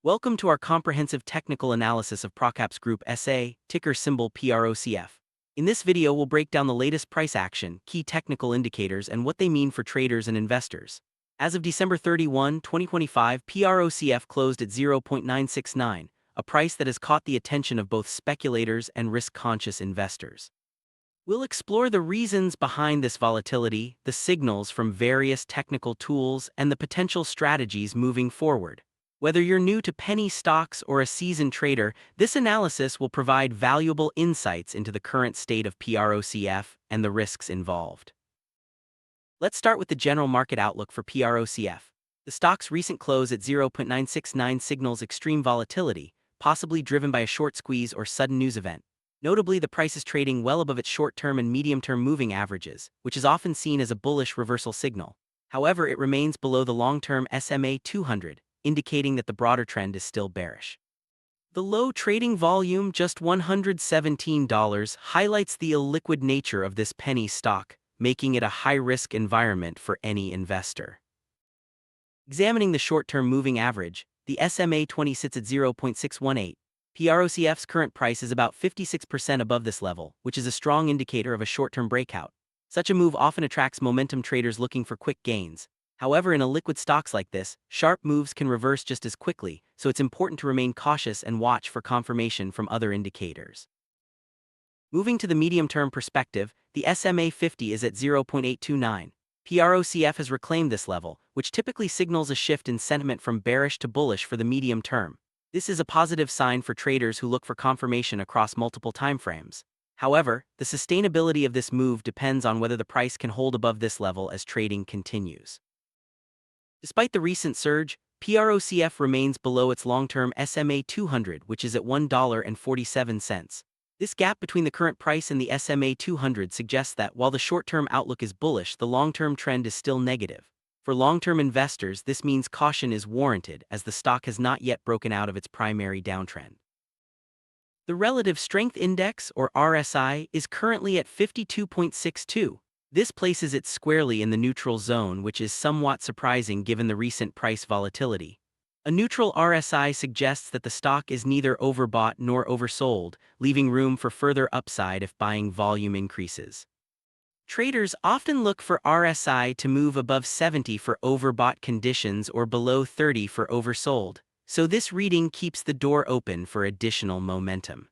Welcome to our comprehensive technical analysis of Procaps Group SA, ticker symbol PROCF. In this video, we'll break down the latest price action, key technical indicators, and what they mean for traders and investors. As of December 31, 2025, PROCF closed at 0.969, a price that has caught the attention of both speculators and risk-conscious investors. We'll explore the reasons behind this volatility, the signals from various technical tools, and the potential strategies moving forward. Whether you're new to penny stocks or a seasoned trader, this analysis will provide valuable insights into the current state of PROCF and the risks involved. Let's start with the general market outlook for PROCF. The stock's recent close at 0.969 signals extreme volatility, possibly driven by a short squeeze or sudden news event. Notably, the price is trading well above its short-term and medium-term moving averages, which is often seen as a bullish reversal signal. However, it remains below the long-term SMA 200, indicating that the broader trend is still bearish. The low trading volume, just $117, highlights the illiquid nature of this penny stock, making it a high-risk environment for any investor. Examining the short-term moving average, the SMA 20 sits at 0.618. PROCF's current price is about 56% above this level, which is a strong indicator of a short-term breakout. Such a move often attracts momentum traders looking for quick gains. However, in illiquid stocks like this, sharp moves can reverse just as quickly, so it's important to remain cautious and watch for confirmation from other indicators. Moving to the medium-term perspective, the SMA 50 is at 0.829. PROCF has reclaimed this level, which typically signals a shift in sentiment from bearish to bullish for the medium term. This is a positive sign for traders who look for confirmation across multiple timeframes. However, the sustainability of this move depends on whether the price can hold above this level as trading continues. Despite the recent surge, PROCF remains below its long-term SMA 200, which is at $1.47. This gap between the current price and the SMA 200 suggests that while the short-term outlook is bullish, the long-term trend is still negative. For long-term investors, this means caution is warranted as the stock has not yet broken out of its primary downtrend. The Relative Strength Index, or RSI, is currently at 52.62. This places it squarely in the neutral zone, which is somewhat surprising given the recent price volatility. A neutral RSI suggests that the stock is neither overbought nor oversold, leaving room for further upside if buying volume increases. Traders often look for RSI to move above 70 for overbought conditions or below 30 for oversold, so this reading keeps the door open for additional momentum.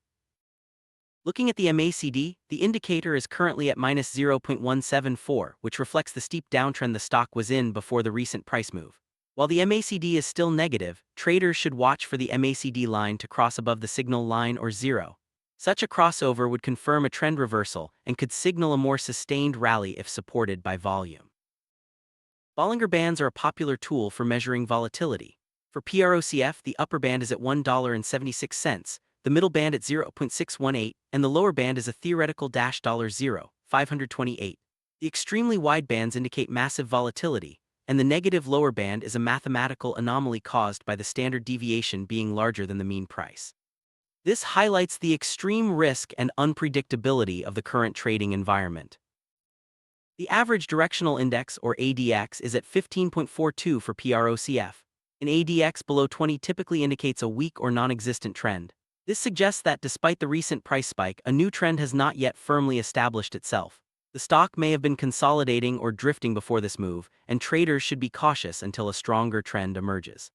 Looking at the MACD, the indicator is currently at -0.174, which reflects the steep downtrend the stock was in before the recent price move. While the MACD is still negative, traders should watch for the MACD line to cross above the signal line or zero. Such a crossover would confirm a trend reversal and could signal a more sustained rally if supported by volume. Bollinger Bands are a popular tool for measuring volatility. For PROCF, the upper band is at $1.76, the middle band at 0.618, and the lower band is a theoretical $0.528. The extremely wide bands indicate massive volatility, and the negative lower band is a mathematical anomaly caused by the standard deviation being larger than the mean price. This highlights the extreme risk and unpredictability of the current trading environment. The average directional index, or ADX, is at 15.42 for PROCF. An ADX below 20 typically indicates a weak or non-existent trend. This suggests that despite the recent price spike, a new trend has not yet firmly established itself. The stock may have been consolidating or drifting before this move, and traders should be cautious until a stronger trend emerges.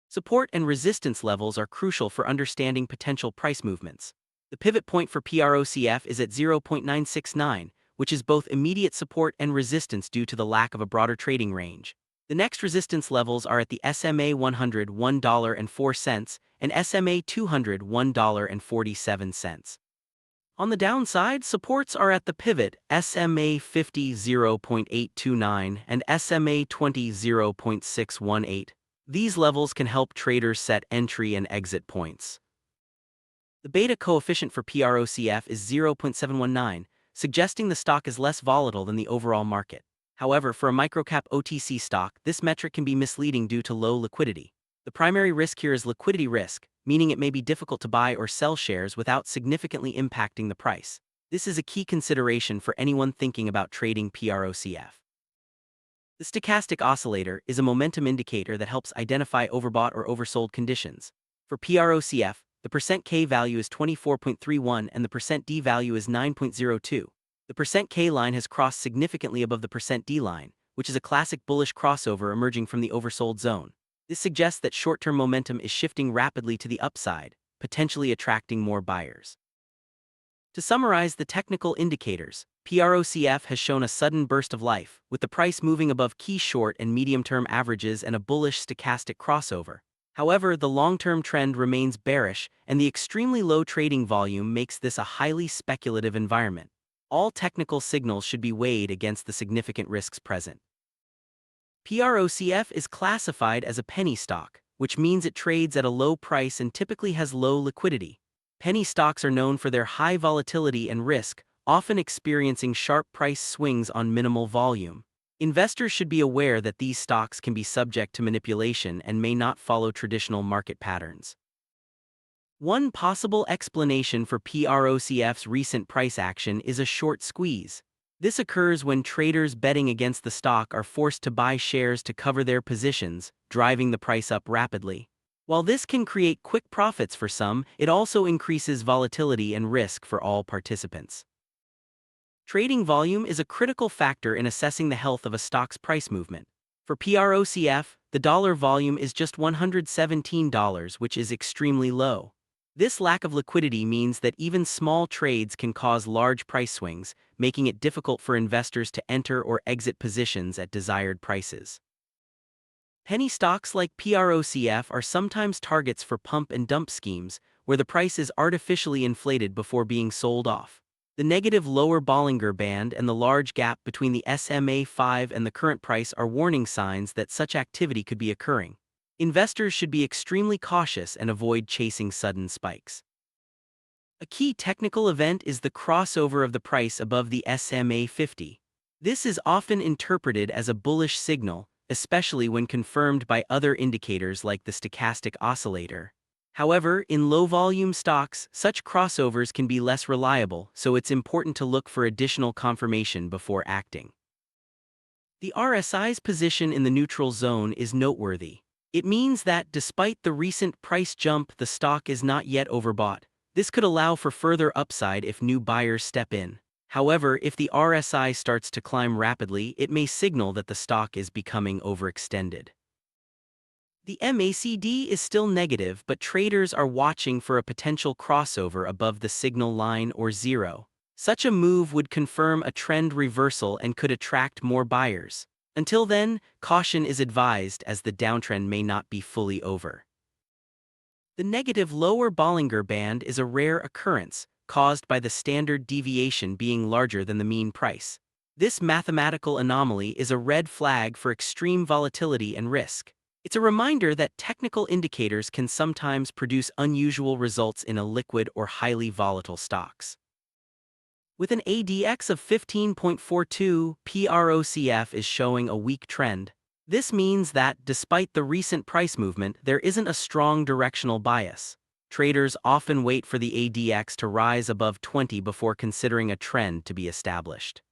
Support and resistance levels are crucial for understanding potential price movements. The pivot point for PROCF is at 0.969, which is both immediate support and resistance due to the lack of a broader trading range. The next resistance levels are at the SMA 100 $1.04 and SMA 200 $1.47. On the downside, supports are at the pivot SMA 50 0.829 and SMA 20 0.618. These levels can help traders set entry and exit points. The beta coefficient for PROCF is 0.719, suggesting the stock is less volatile than the overall market. However, for a microcap OTC stock, this metric can be misleading due to low liquidity. The primary risk here is liquidity risk, meaning it may be difficult to buy or sell shares without significantly impacting the price. This is a key consideration for anyone thinking about trading PROCF. The stochastic oscillator is a momentum indicator that helps identify overbought or oversold conditions. For PROCF, the percent K value is 24.31 and the percent D value is 9.02. The percent K line has crossed significantly above the percent D line, which is a classic bullish crossover emerging from the oversold zone. This suggests that short-term momentum is shifting rapidly to the upside, potentially attracting more buyers. To summarize the technical indicators, PROCF has shown a sudden burst of life, with the price moving above key short and medium-term averages and a bullish stochastic crossover. However, the long-term trend remains bearish, and the extremely low trading volume makes this a highly speculative environment. All technical signals should be weighed against the significant risks present. PROCF is classified as a penny stock, which means it trades at a low price and typically has low liquidity. Penny stocks are known for their high volatility and risk, often experiencing sharp price swings on minimal volume. Investors should be aware that these stocks can be subject to manipulation and may not follow traditional market patterns. One possible explanation for PROCF's recent price action is a short squeeze. This occurs when traders betting against the stock are forced to buy shares to cover their positions, driving the price up rapidly. While this can create quick profits for some, it also increases volatility and risk for all participants. Trading volume is a critical factor in assessing the health of a stock's price movement. For PROCF, the dollar volume is just $117, which is extremely low. This lack of liquidity means that even small trades can cause large price swings, making it difficult for investors to enter or exit positions at desired prices. Penny stocks like PROCF are sometimes targets for pump and dump schemes, where the price is artificially inflated before being sold off. The negative lower Bollinger Band and the large gap between the SMA 5 and the current price are warning signs that such activity could be occurring. Investors should be extremely cautious and avoid chasing sudden spikes. A key technical event is the crossover of the price above the SMA 50. This is often interpreted as a bullish signal, especially when confirmed by other indicators like the stochastic oscillator. However, in low-volume stocks, such crossovers can be less reliable, so it's important to look for additional confirmation before acting. The RSI's position in the neutral zone is noteworthy. It means that, despite the recent price jump, the stock is not yet overbought. This could allow for further upside if new buyers step in. However, if the RSI starts to climb rapidly, it may signal that the stock is becoming overextended. The MACD is still negative, but traders are watching for a potential crossover above the signal line or zero. Such a move would confirm a trend reversal and could attract more buyers. Until then, caution is advised as the downtrend may not be fully over. The negative lower Bollinger Band is a rare occurrence, caused by the standard deviation being larger than the mean price. This mathematical anomaly is a red flag for extreme volatility and risk. It's a reminder that technical indicators can sometimes produce unusual results in illiquid or highly volatile stocks. With an ADX of 15.42, PROCF is showing a weak trend. This means that, despite the recent price movement, there isn't a strong directional bias. Traders often wait for the ADX to rise above 20 before considering a trend to be established.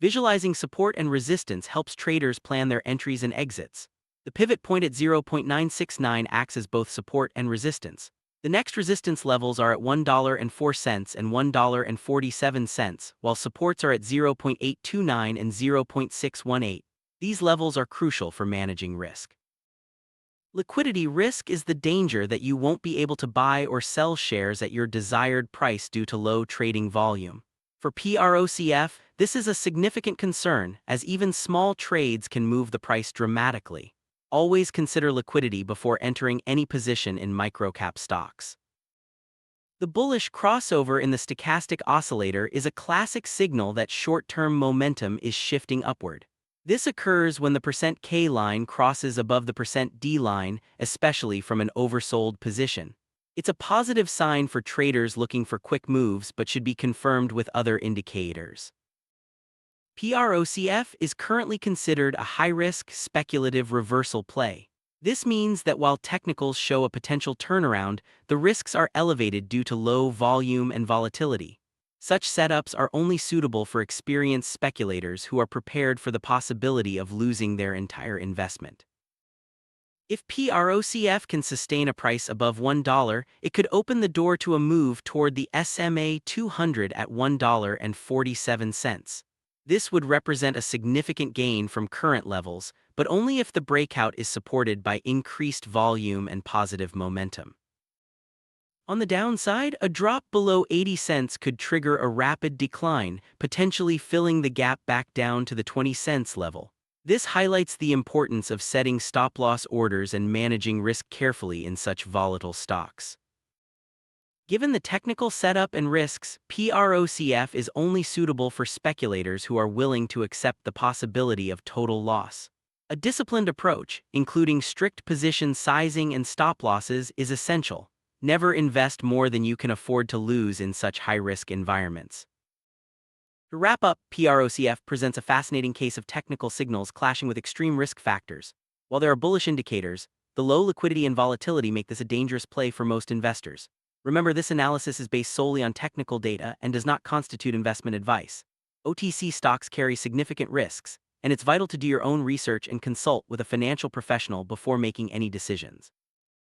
Visualizing support and resistance helps traders plan their entries and exits. The pivot point at 0.969 acts as both support and resistance. The next resistance levels are at $1.04 and $1.47, while supports are at 0.829 and 0.618. These levels are crucial for managing risk. Liquidity risk is the danger that you won't be able to buy or sell shares at your desired price due to low trading volume. For PROCF, this is a significant concern, as even small trades can move the price dramatically. Always consider liquidity before entering any position in microcap stocks. The bullish crossover in the stochastic oscillator is a classic signal that short-term momentum is shifting upward. This occurs when the percent K line crosses above the percent D line, especially from an oversold position. It's a positive sign for traders looking for quick moves but should be confirmed with other indicators. PROCF is currently considered a high-risk, speculative reversal play. This means that while technicals show a potential turnaround, the risks are elevated due to low volume and volatility. Such setups are only suitable for experienced speculators who are prepared for the possibility of losing their entire investment. If PROCF can sustain a price above $1, it could open the door to a move toward the SMA 200 at $1.47. This would represent a significant gain from current levels, but only if the breakout is supported by increased volume and positive momentum. On the downside, a drop below 80 cents could trigger a rapid decline, potentially filling the gap back down to the 20 cents level. This highlights the importance of setting stop-loss orders and managing risk carefully in such volatile stocks. Given the technical setup and risks, PROCF is only suitable for speculators who are willing to accept the possibility of total loss. A disciplined approach, including strict position sizing and stop-losses, is essential. Never invest more than you can afford to lose in such high-risk environments. To wrap up, PROCF presents a fascinating case of technical signals clashing with extreme risk factors. While there are bullish indicators, the low liquidity and volatility make this a dangerous play for most investors. Remember, this analysis is based solely on technical data and does not constitute investment advice. OTC stocks carry significant risks, and it's vital to do your own research and consult with a financial professional before making any decisions.